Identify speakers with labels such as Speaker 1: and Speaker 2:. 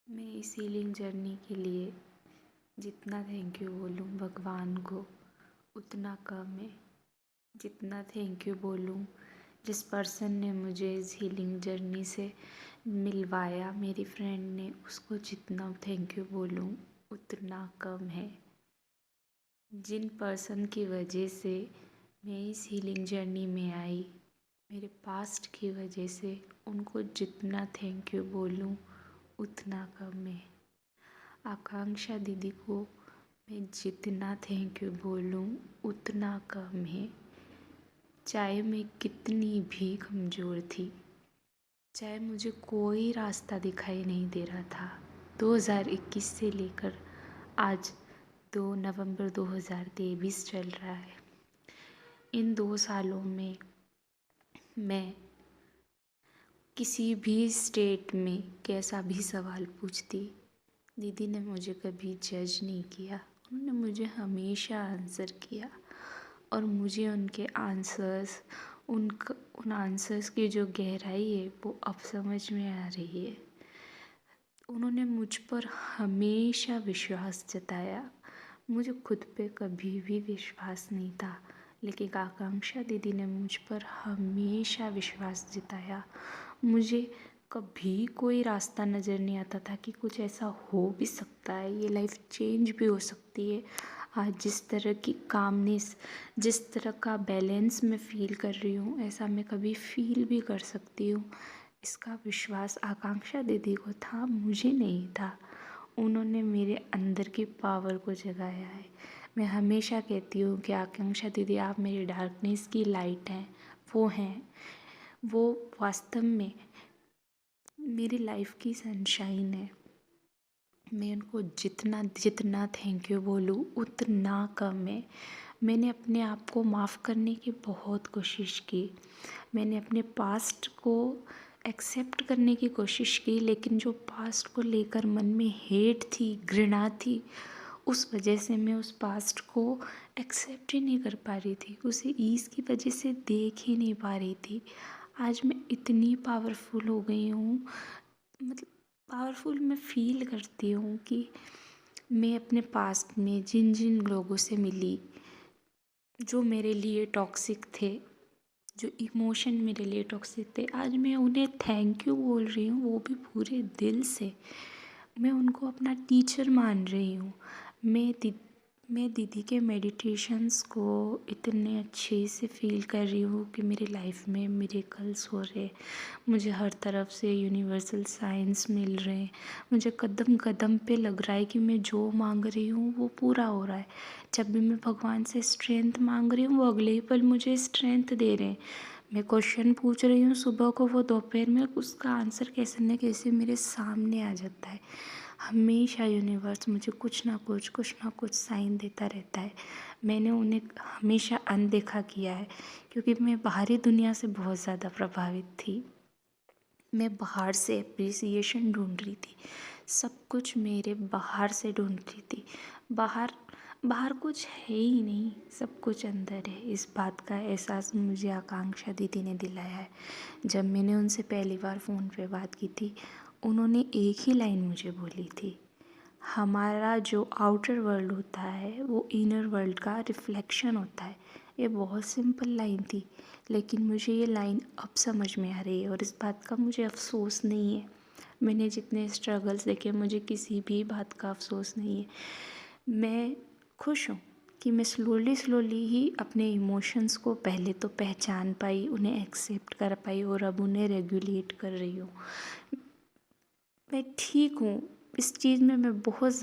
Speaker 1: मैं इस healing journey के लिए जितना थैंक यू बोलूँ भगवान को उतना कम है। जितना थैंक यू बोलूँ जिस पर्सन ने मुझे इस हीलिंग जर्नी से मिलवाया, मेरी फ्रेंड ने, उसको जितना थैंक यू बोलूँ उतना कम है। जिन पर्सन की वजह से मैं इस हीलिंग जर्नी में आई, मेरे पास्ट की वजह से, उनको जितना थैंक यू बोलूँ उतना कम है। आकांक्षा दीदी को मैं जितना थैंक यू बोलूँ उतना कम है। चाहे मैं कितनी भी कमज़ोर थी, चाहे मुझे कोई रास्ता दिखाई नहीं दे रहा था, 2021 से लेकर आज 2 नवंबर 2023 चल रहा है। इन 2 सालों में मैं किसी भी स्टेट में कैसा भी सवाल पूछती, दीदी ने मुझे कभी जज नहीं किया। उन्होंने मुझे हमेशा आंसर किया और मुझे उनके आंसर्स उन आंसर्स की जो गहराई है वो अब समझ में आ रही है। उन्होंने मुझ पर हमेशा विश्वास जताया। मुझे खुद पे कभी भी विश्वास नहीं था, लेकिन आकांक्षा दीदी ने मुझ पर हमेशा विश्वास जताया। मुझे कभी कोई रास्ता नज़र नहीं आता था कि कुछ ऐसा हो भी सकता है, ये लाइफ चेंज भी हो सकती है। आज जिस तरह की कामनेस, जिस तरह का बैलेंस मैं फ़ील कर रही हूँ, ऐसा मैं कभी फ़ील भी कर सकती हूँ। इसका विश्वास आकांक्षा दीदी को था, मुझे नहीं था। उन्होंने मेरे अंदर की पावर को जगाया है। मैं हमेशा कहती हूँ कि आकांक्षा दीदी आप मेरी डार्कनेस की लाइट हैं, वो हैं। वो वास्तव में मेरी लाइफ की सनशाइन है। मैं उनको जितना जितना थैंक यू बोलूँ उतना कम है। मैंने अपने आप को माफ़ करने की बहुत कोशिश की। मैंने अपने पास्ट को एक्सेप्ट करने की कोशिश की, लेकिन जो पास्ट को लेकर मन में हेट थी, घृणा थी, उस वजह से मैं उस पास्ट को एक्सेप्ट ही नहीं कर पा रही थी। उसे ईज़ की वजह से देख ही नहीं पा रही थी। आज मैं इतनी पावरफुल हो गई हूँ, मतलब पावरफुल मैं फ़ील करती हूँ कि मैं अपने पास्ट में जिन जिन लोगों से मिली, जो मेरे लिए टॉक्सिक थे, जो इमोशन मेरे लिए टॉक्सिक थे, आज मैं उन्हें थैंक यू बोल रही हूँ, वो भी पूरे दिल से। मैं उनको अपना टीचर मान रही हूँ। मैं दीदी के मेडिटेशंस को इतने अच्छे से फ़ील कर रही हूँ कि मेरी लाइफ में मिरेकल्स हो रहे। मुझे हर तरफ से यूनिवर्सल साइंस मिल रहे हैं। मुझे कदम कदम पे लग रहा है कि मैं जो मांग रही हूँ वो पूरा हो रहा है। जब भी मैं भगवान से स्ट्रेंथ मांग रही हूँ, वो अगले ही पल मुझे स्ट्रेंथ दे रहे हैं। मैं क्वेश्चन पूछ रही हूँ सुबह को, वो दोपहर में उसका आंसर कैसे न कैसे मेरे सामने आ जाता है। हमेशा यूनिवर्स मुझे कुछ ना कुछ साइन देता रहता है। मैंने उन्हें हमेशा अनदेखा किया है, क्योंकि मैं बाहरी दुनिया से बहुत ज़्यादा प्रभावित थी। मैं बाहर से एप्रिसिएशन ढूंढ रही थी, सब कुछ मेरे बाहर से ढूंढ रही थी। बाहर कुछ है ही नहीं, सब कुछ अंदर है। इस बात का एहसास मुझे आकांक्षा दीदी ने दिलाया है। जब मैंने उनसे पहली बार फ़ोन पे बात की थी, उन्होंने एक ही लाइन मुझे बोली थी, हमारा जो आउटर वर्ल्ड होता है वो इनर वर्ल्ड का रिफ्लेक्शन होता है। ये बहुत सिंपल लाइन थी, लेकिन मुझे ये लाइन अब समझ में आ रही है और इस बात का मुझे अफ़सोस नहीं है। मैंने जितने स्ट्रगल्स देखे, मुझे किसी भी बात का अफ़सोस नहीं है। मैं खुश हूँ कि मैं स्लोली ही अपने इमोशंस को पहले तो पहचान पाई, उन्हें एक्सेप्ट कर पाई और अब उन्हें रेगुलेट कर रही हूँ। मैं ठीक हूँ। इस चीज़ में मैं बहुत